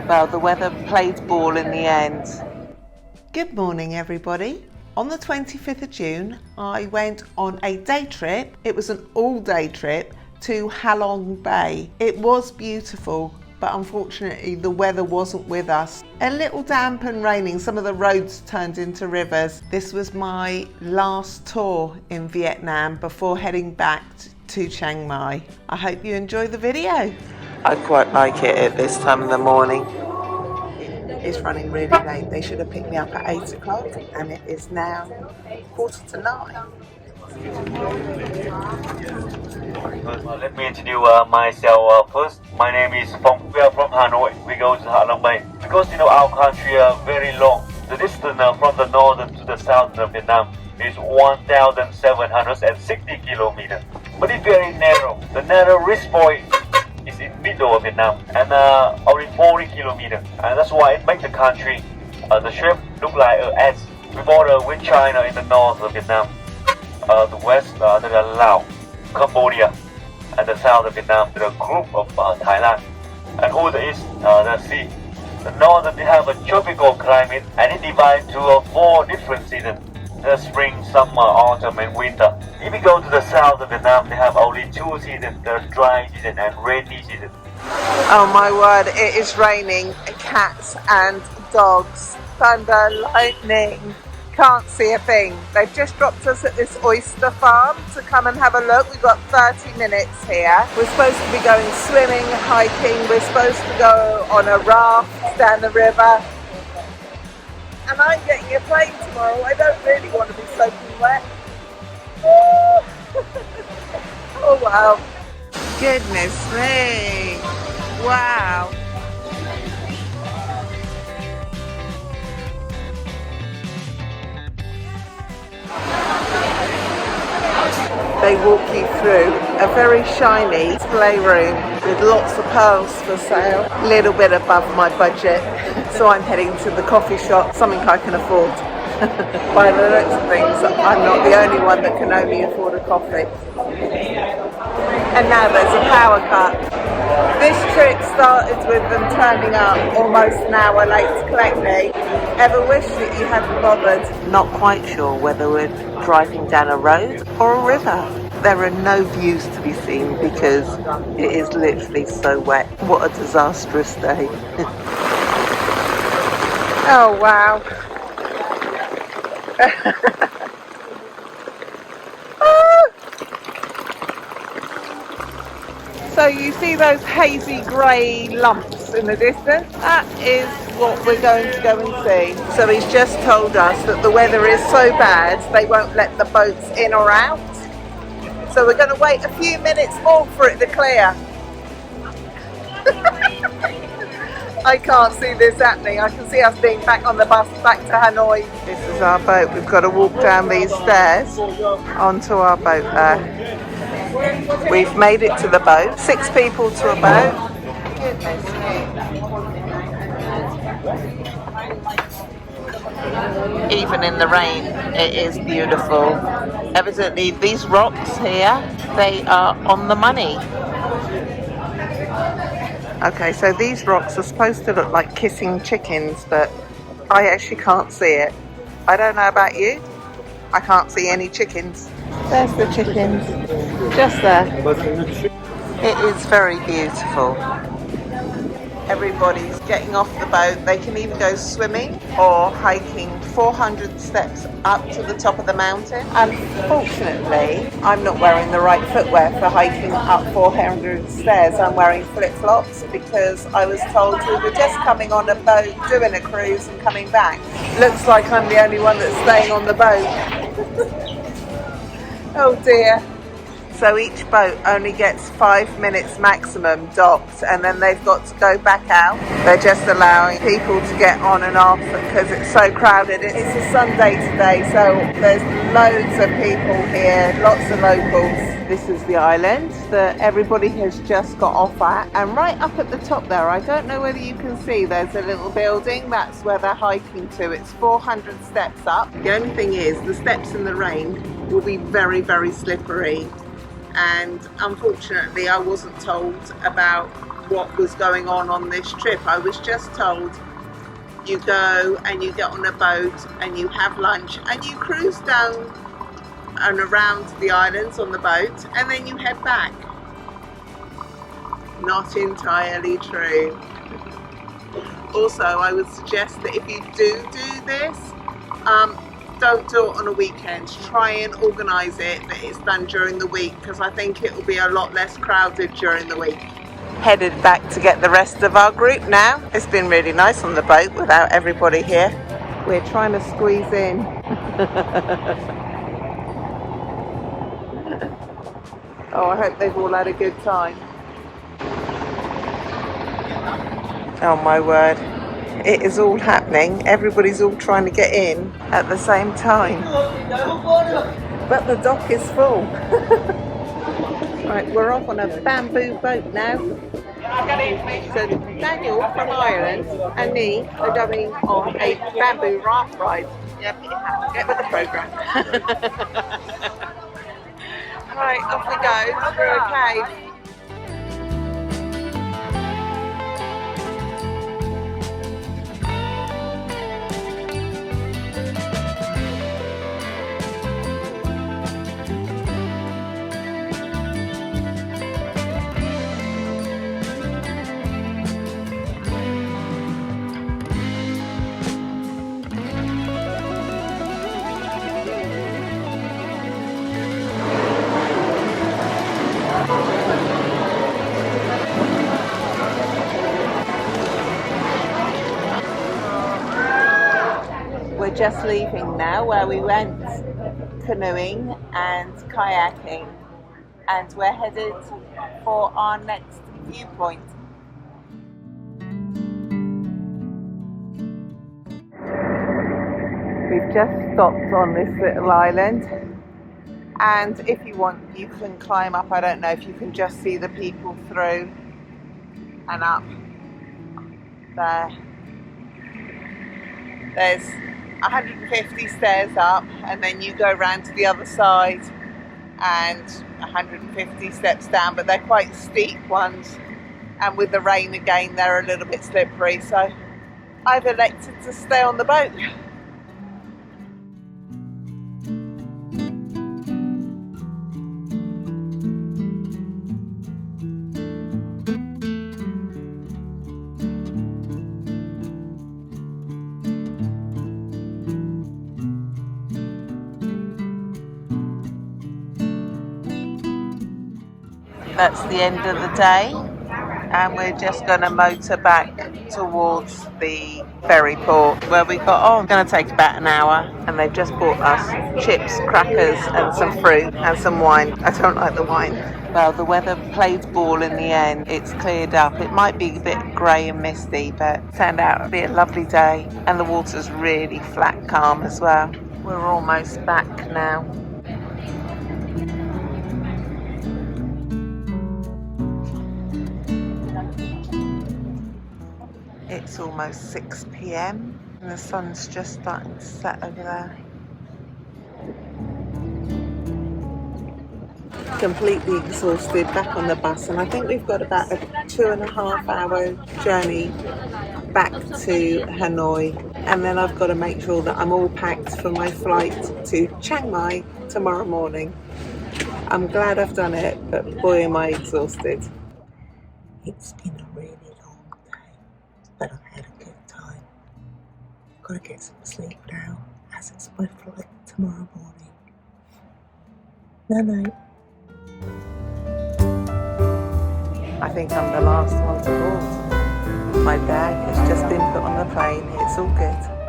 Well, the weather played ball in the end. Good morning, everybody. On the 25th of June, I went on a day trip. It was an all-day trip to Halong Bay. It was beautiful, but unfortunately the weather wasn't with us. A little damp and raining, some of the roads turned into rivers. This was my last tour in Vietnam before heading back to Chiang Mai. I hope you enjoy the video. I quite like it at this time of the morning. It's running really late. They should have picked me up at 8 o'clock and it is now 8:45. Let me introduce myself first. My name is Phong. We are from Hanoi. We go to Halong Bay because our country are very long. The distance from the northern to the southern of Vietnam is 1,760 kilometers. But it's very narrow. The narrowest point is in middle of Vietnam and only 40 kilometers. And that's why it makes the country, the shape look like an S. We border with China in the north of Vietnam. The west, there are Laos, Cambodia, and the south of Vietnam, there are a group of Thailand. And over the east, the sea. The north, they have a tropical climate, and it divides to 4 different seasons. The spring, summer, autumn, and winter. If you go to the south of Vietnam, they have only 2 seasons, the dry season and rainy season. Oh my word, it is raining cats and dogs. Thunder, lightning. Can't see a thing. They've just dropped us at this oyster farm to come and have a look. We've got 30 minutes here. We're supposed to be going swimming, hiking. We're supposed to go on a raft down the river. And I'm getting a plane tomorrow. I don't really want to be soaking wet. Oh wow. Goodness me. Wow. They walk you through a very shiny display room with lots of pearls for sale. A little bit above my budget, so I'm heading to the coffee shop, something I can afford. By the looks of things, I'm not the only one that can only afford a coffee. And now there's a power cut. This trip started with them turning up almost an hour late to collect me. Ever wish that you hadn't bothered? Not quite sure whether we're driving down a road or a river. There are no views to be seen because it is literally so wet. What a disastrous day. Oh wow. So you see those hazy grey lumps in the distance? That is what we're going to go and see. So he's just told us that the weather is so bad they won't let the boats in or out. So we're going to wait a few minutes more for it to clear. I can't see this happening. I can see us being back on the bus back to Hanoi. This is our boat. We've got to walk down these stairs onto our boat there. We've made it to the boat. 6 people to a boat. Goodness me. Even in the rain, it is beautiful. Evidently, these rocks here, they are on the money. Okay, so these rocks are supposed to look like kissing chickens, but I actually can't see it. I don't know about you. I can't see any chickens. There's the chickens, just there. It is very beautiful. Everybody's getting off the boat. They can either go swimming or hiking 400 steps up to the top of the mountain. Unfortunately, I'm not wearing the right footwear for hiking up 400 stairs. I'm wearing flip-flops because I was told we were just coming on a boat, doing a cruise and coming back. Looks like I'm the only one that's staying on the boat. Oh dear. So each boat only gets 5 minutes maximum docked and then they've got to go back out. They're just allowing people to get on and off because it's so crowded. It's a Sunday today, so there's loads of people here, lots of locals. This is the island that everybody has just got off at, and right up at the top there, I don't know whether you can see, there's a little building. That's where they're hiking to. It's 400 steps up. The only thing is the steps in the rain will be very, very slippery, and unfortunately I wasn't told about what was going on this trip. I was just told you go and you get on a boat and you have lunch and you cruise down and around the islands on the boat and then you head back. Not entirely true. Also, I would suggest that if you do this, don't do it on a weekend. Try and organise it that it's done during the week, because I think it will be a lot less crowded during the week. Headed back to get the rest of our group now. It's been really nice on the boat without everybody here. We're trying to squeeze in. Oh, I hope they've all had a good time. Oh my word. It is all happening. Everybody's all trying to get in at the same time. But the dock is full. Right, we're off on a bamboo boat now. So Daniel from Ireland and me are going on a bamboo raft ride. Yep, get with the programme. Right, off we go through a cave. We're just leaving now where we went canoeing and kayaking, and we're headed for our next viewpoint. We've just stopped on this little island, and if you want you can climb up. I don't know if you can just see the people through and up there. There's 150 stairs up, and then you go round to the other side and 150 steps down, but they're quite steep ones, and with the rain again they're a little bit slippery, so I've elected to stay on the boat. That's the end of the day, and we're just going to motor back towards the ferry port where we got on. It's going to take about an hour, and they've just bought us chips, crackers and some fruit and some wine. I don't like the wine. Well, the weather played ball in the end. It's cleared up. It might be a bit grey and misty, but it turned out to be a lovely day, and the water's really flat calm as well. We're almost back now. It's almost 6 p.m. and the sun's just starting to set over there. Completely exhausted, back on the bus, and I think we've got about a 2.5 hour journey back to Hanoi, and then I've got to make sure that I'm all packed for my flight to Chiang Mai tomorrow morning. I'm glad I've done it, but boy am I exhausted. It's been a really long day, but I've had a good time. I've got to get some sleep now, as it's my flight tomorrow morning. Night-night. I think I'm the last one to board. My bag has just been put on the plane. It's all good.